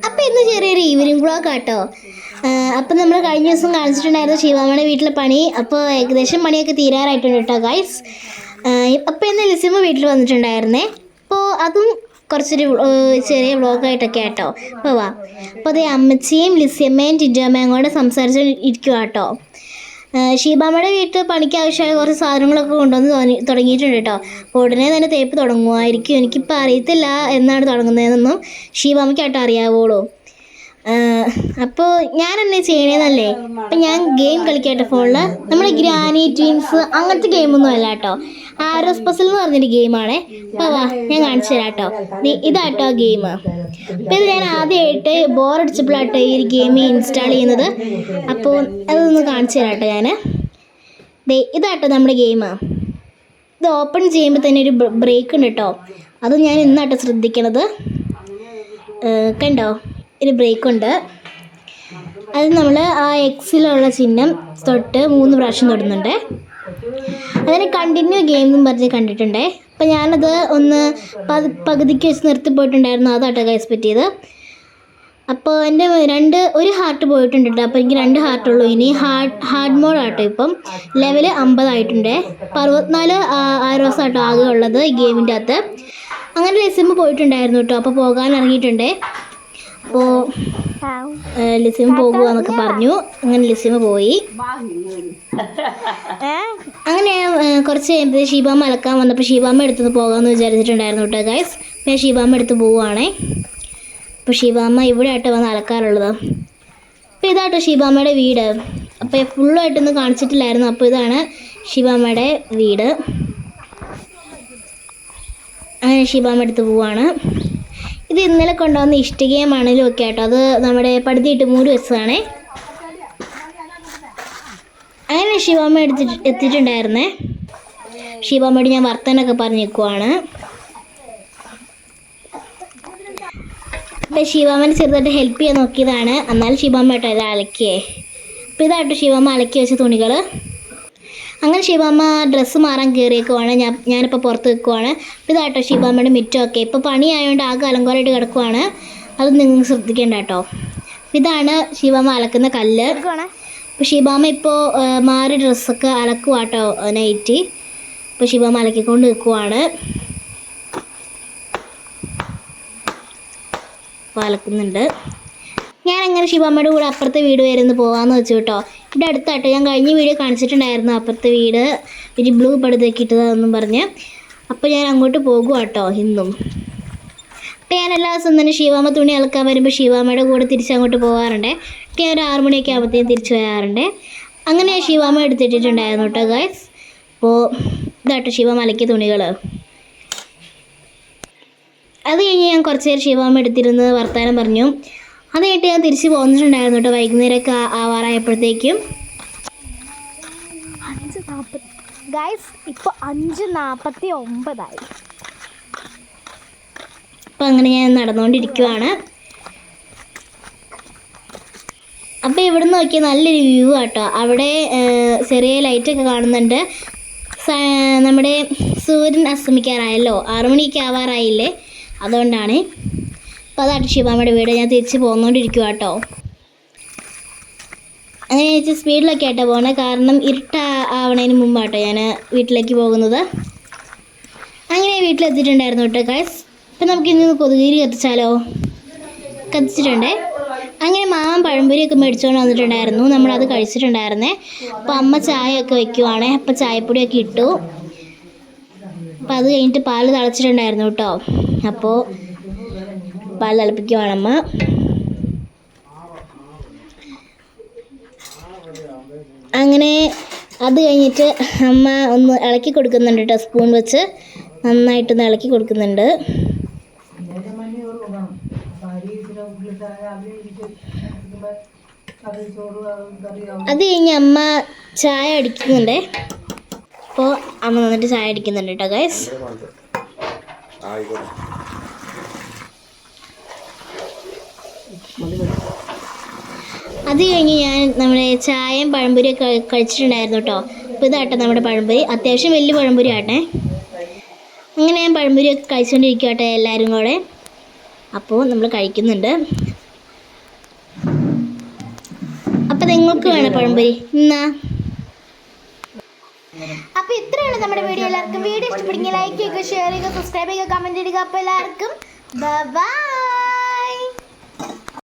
അപ്പോൾ ഇന്ന് ചെറിയൊരു ഈവനിങ് വ്ളോഗ് ആട്ടോ. അപ്പോൾ നമ്മൾ കഴിഞ്ഞ ദിവസം കാണിച്ചിട്ടുണ്ടായിരുന്നു ശിവാമ്മയുടെ വീട്ടിലെ പണി. അപ്പോൾ ഏകദേശം പണിയൊക്കെ തീരാറായിട്ടുണ്ട് കേട്ടോ ഗൈസ്. അപ്പോൾ ഇന്ന് ലിസിമ വീട്ടിൽ വന്നിട്ടുണ്ടായിരുന്നേ. അപ്പോൾ അതും കുറച്ചൊരു ചെറിയ വ്ളോഗായിട്ടൊക്കെ ആട്ടോ. അപ്പോൾ വാ. അപ്പോൾ അതേ അമ്മച്ചിയും ലിസിയമ്മയും ടിജമ്മയും കൂടെ സംസാരിച്ച് ഇരിക്കുക കേട്ടോ. ഷീബാമ്മയുടെ വീട്ടിൽ പണിക്ക് ആവശ്യമായ കുറച്ച് സാധനങ്ങളൊക്കെ കൊണ്ടുവന്ന് തുടങ്ങിയിട്ടുണ്ട് കേട്ടോ. അപ്പോൾ ഉടനെ തന്നെ തേപ്പ് തുടങ്ങുമായിരിക്കും. എനിക്കിപ്പോൾ അറിയത്തില്ല എന്നാണ് തുടങ്ങുന്നതെന്നൊന്നും ഷീബാമ്മയ്ക്കാട്ടോ അറിയാവുള്ളൂ. അപ്പോൾ ഞാൻ എന്നെ ചെയ്യണേന്നല്ലേ. അപ്പം ഞാൻ ഗെയിം കളിക്കട്ടെ ഫോണിൽ. നമ്മുടെ ഗ്രാനി ട്വിൻസ് അങ്ങനത്തെ ഗെയിമൊന്നും അല്ല കേട്ടോ. ആരോസ് പസിൽ എന്ന് പറഞ്ഞൊരു ഗെയിമാണേ. അപ്പോൾ വാ ഞാൻ കാണിച്ചു തരാം കേട്ടോ. ഇതാട്ടോ ഗെയിം. അപ്പോൾ ഇത് ഞാൻ ആദ്യമായിട്ട് ബോറടിച്ചപ്പോഴാട്ടോ ഈ ഒരു ഗെയിം ഇൻസ്റ്റാൾ ചെയ്യുന്നത്. അപ്പോൾ അതൊന്ന് കാണിച്ചു തരാം കേട്ടോ ഞാൻ. ഇതാട്ടോ നമ്മുടെ ഗെയിം. ഇത് ഓപ്പൺ ചെയ്യുമ്പോൾ തന്നെ ഒരു ബ്രേക്ക് ഉണ്ട് കേട്ടോ. അത് ഞാൻ ഇന്നാട്ടോ ശ്രദ്ധിക്കണത്. കണ്ടോ, ഒരു ബ്രേക്കുണ്ട്. അത് നമ്മൾ ആ എക്സിലുള്ള ചിഹ്നം തൊട്ട് 3 പ്രാവശ്യം തൊടുന്നുണ്ട്. അതിന് കണ്ടിന്യൂ ഗെയിം എന്നും പറഞ്ഞ് കണ്ടിട്ടുണ്ടേ. അപ്പോൾ ഞാനത് ഒന്ന് പകുതിക്ക് വെച്ച് നിർത്തി പോയിട്ടുണ്ടായിരുന്നു. അതാട്ടോ ഗൈസ് പറ്റിയത്. അപ്പോൾ എൻ്റെ ഒരു ഹാർട്ട് പോയിട്ടുണ്ട് കേട്ടോ. അപ്പോൾ എനിക്ക് 2 ഹാർട്ടുള്ളൂ. ഇനി ഹാർഡ് മോഡാട്ടോ. ഇപ്പം ലെവൽ 50 ആയിട്ടുണ്ട്. അപ്പോൾ 64 ആരോസ് ആട്ടോ ആകെ ഉള്ളത് ഈ ഗെയിമിൻ്റെ അകത്ത്. അങ്ങനെ ലിസിമ പോയിട്ടുണ്ടായിരുന്നു കേട്ടോ. അപ്പോൾ പോകാൻ ഇറങ്ങിയിട്ടുണ്ട്. അപ്പോൾ ലിസിമ പോകുകയെന്നൊക്കെ പറഞ്ഞു. അങ്ങനെ ലിസിമ പോയി. അങ്ങനെ കുറച്ച് കഴിയുമ്പോൾ ഷീബാമ്മ അലക്കാൻ വന്നപ്പോൾ ഷീബാമ്മ എടുത്ത് പോകാമെന്ന് വിചാരിച്ചിട്ടുണ്ടായിരുന്നു കേട്ടോ ഗൈസ്. ഞാൻ ഷീബാമ്മ എടുത്ത് പോവുകയാണേ. അപ്പോൾ ഷീബാമ്മ ഇവിടെ ആയിട്ട് വന്ന് അലക്കാറുള്ളത്. അപ്പോൾ ഇതാട്ടോ ഷീബാമ്മയുടെ വീട്. അപ്പോൾ ഫുള്ളായിട്ടൊന്നും കാണിച്ചിട്ടില്ലായിരുന്നു. അപ്പോൾ ഇതാണ് ഷീബാമ്മയുടെ വീട്. അങ്ങനെ ഷീബാമ്മ എടുത്ത് പോവാണ്. ഇത് ഇന്നലെ കൊണ്ടുവന്ന ഇഷ്ടികയും മണലും ഒക്കെ ആട്ടോ. അത് നമ്മുടെ പടുത്തിയിട്ട് 3 വെച്ചതാണേ. അങ്ങനെ ശിവാമ്മ എത്തിയിട്ടുണ്ടായിരുന്നേ. ശിവാമ്മയോട് ഞാൻ വർത്തനൊക്കെ പറഞ്ഞ് നിൽക്കുവാണ്. അപ്പം ശിവാമ്മനെ ചെറുതായിട്ട് ഹെൽപ്പ് ചെയ്യാൻ നോക്കിയതാണ്. എന്നാലും ശിവാമ്മ കേട്ടോ ഇത് അലക്കിയേ. അപ്പോൾ ഇതാട്ടോ ശിവാമ്മ അലക്കി വെച്ച തുണികൾ. അങ്ങനെ ശിവാമ്മ ഡ്രസ്സ് മാറാൻ കയറിയേക്കുവാണ്. ഞാനിപ്പോൾ പുറത്ത് നിൽക്കുവാണ്. അപ്പോൾ ഇതാട്ടോ ശിവാമ്മയുടെ മിറ്റമൊക്കെ. ഇപ്പോൾ പണിയായതുകൊണ്ട് ആകെ അലങ്കോലമായിട്ട് കിടക്കുവാണ്. അത് നിങ്ങൾ ശ്രദ്ധിക്കേണ്ട കേട്ടോ. ഇതാണ് ശിവാമ്മ അലക്കുന്ന കല്ല്. അപ്പോൾ ശിവാമ്മ ഇപ്പോൾ മാറി ഡ്രസ്സൊക്കെ അലക്കുവാട്ടോ നൈറ്റ്. ഇപ്പോൾ ശിവാമ്മ അലക്കിക്കൊണ്ട് നിൽക്കുവാണ്. അപ്പോൾ അലക്കുന്നുണ്ട്. ഞാനങ്ങനെ ശിവാമ്മയുടെ കൂടെ അപ്പുറത്തെ വീട് വരെ ഒന്ന് പോകാമെന്ന് വെച്ചു കേട്ടോ. ഇവിടെ അടുത്താട്ടോ. ഞാൻ കഴിഞ്ഞ വീഡിയോ കാണിച്ചിട്ടുണ്ടായിരുന്നു അപ്പുറത്തെ വീട് ഒരു ബ്ലൂ പടുതൊക്കെ ഇട്ടതാണെന്നും പറഞ്ഞ്. അപ്പോൾ ഞാൻ അങ്ങോട്ട് പോകുക കേട്ടോ ഇന്നും. അപ്പോൾ ഞാൻ എല്ലാ ദിവസവും തന്നെ ശിവാമ്മ തുണി അലക്കാൻ വരുമ്പോൾ ശിവാമ്മയുടെ കൂടെ തിരിച്ചങ്ങോട്ട് പോകാറുണ്ട്. ഞാൻ ഒരു 6 മണിയൊക്കെ ആകുമ്പോഴത്തേക്കും തിരിച്ചു വരാറുണ്ട്. അങ്ങനെ ശിവാമ്മ എടുത്തിട്ടിട്ടുണ്ടായിരുന്നു കേട്ടോ ഗൈസ്. അപ്പോൾ ഇതാട്ടോ ശിവാമ്മ അലക്കിയ തുണികൾ. അത് കഴിഞ്ഞ് ഞാൻ കുറച്ച് നേരം ശിവാമ്മ എടുത്തിരുന്ന് വർത്തമാനം പറഞ്ഞു. അത് കഴിഞ്ഞിട്ട് ഞാൻ തിരിച്ച് പോന്നിട്ടുണ്ടായിരുന്നു കേട്ടോ. വൈകുന്നേരമൊക്കെ ആവാറായപ്പോഴത്തേക്കും 5:40 ഗൈസ്. ഇപ്പോൾ 5:49. അപ്പോൾ അങ്ങനെ ഞാൻ നടന്നുകൊണ്ടിരിക്കുവാണ്. അപ്പോൾ ഇവിടെ നിന്ന് നോക്കിയാൽ നല്ലൊരു വ്യൂ ആട്ടോ. അവിടെ ചെറിയ ലൈറ്റൊക്കെ കാണുന്നുണ്ട്. നമ്മുടെ സൂര്യൻ അസ്തമിക്കാറായല്ലോ. 6 മണിയൊക്കെ ആവാറായില്ലേ, അതുകൊണ്ടാണ്. അപ്പോൾ അതാട്ടോ ശിവാമ്മയുടെ വീട്. ഞാൻ തിരിച്ച് പോന്നുകൊണ്ടിരിക്കുക കേട്ടോ. അങ്ങനെ വെച്ച് സ്പീഡിലൊക്കെ ആട്ടോ പോകണേ. കാരണം ആവണതിന് മുമ്പാട്ടോ ഞാൻ വീട്ടിലേക്ക് പോകുന്നത്. അങ്ങനെ വീട്ടിലെത്തിയിട്ടുണ്ടായിരുന്നു കേട്ടോ ഗൈസ്. അപ്പം നമുക്ക് ഇന്ന് കൊതുകുതിരി കത്തിച്ചാലോ. കത്തിച്ചിട്ടുണ്ടേ. അങ്ങനെ മാമൻ പഴംപൊരിയൊക്കെ മേടിച്ചുകൊണ്ട് വന്നിട്ടുണ്ടായിരുന്നു. നമ്മളത് കഴിച്ചിട്ടുണ്ടായിരുന്നേ. അപ്പോൾ അമ്മ ചായയൊക്കെ വയ്ക്കുവാണേ. അപ്പോൾ ചായപ്പൊടിയൊക്കെ ഇട്ടു. അപ്പോൾ അത് കഴിഞ്ഞിട്ട് പാല് തിളച്ചിട്ടുണ്ടായിരുന്നു കേട്ടോ. അപ്പോൾ പാൽ തിളപ്പിക്കുവാണമ്മ. അങ്ങനെ അത് കഴിഞ്ഞിട്ട് അമ്മ ഒന്ന് ഇളക്കി കൊടുക്കുന്നുണ്ട് കേട്ടോ. സ്പൂൺ വെച്ച് നന്നായിട്ടൊന്ന് ഇളക്കി കൊടുക്കുന്നുണ്ട്. അത് കഴിഞ്ഞ് അമ്മ ചായ അടിക്കുന്നുണ്ടേ. അപ്പോൾ അമ്മ നന്നായിട്ട് ചായ അടിക്കുന്നുണ്ട് കേട്ടോ ഗൈസ്. അത് കഴിഞ്ഞ് ഞാൻ നമ്മുടെ ചായയും പഴംപൊരിയൊക്കെ കഴിച്ചിട്ടുണ്ടായിരുന്നു കേട്ടോ. അപ്പോൾ ഇതാട്ടെ നമ്മുടെ പഴംപൊരി. അത്യാവശ്യം വലിയ പഴംപൊരി ആട്ടെ. അങ്ങനെ ഞാൻ പഴംപൊരിയൊക്കെ കഴിച്ചുകൊണ്ടിരിക്കട്ടെ എല്ലാവരും കൂടെ. അപ്പോൾ നമ്മൾ കഴിക്കുന്നുണ്ട്. അപ്പം നിങ്ങൾക്ക് വേണം പഴംപൊരി എന്നാ. അപ്പോൾ ഇത്രയാണ് നമ്മുടെ വീഡിയോ. എല്ലാവർക്കും വീഡിയോ ഇഷ്ടപ്പെടുമെങ്കിൽ ലൈക്ക് ചെയ്യുക, ഷെയർ ചെയ്യുക, സബ്സ്ക്രൈബ് ചെയ്യുക, കമൻറ്റ് ചെയ്യുക. അപ്പോൾ എല്ലാവർക്കും ബൈ.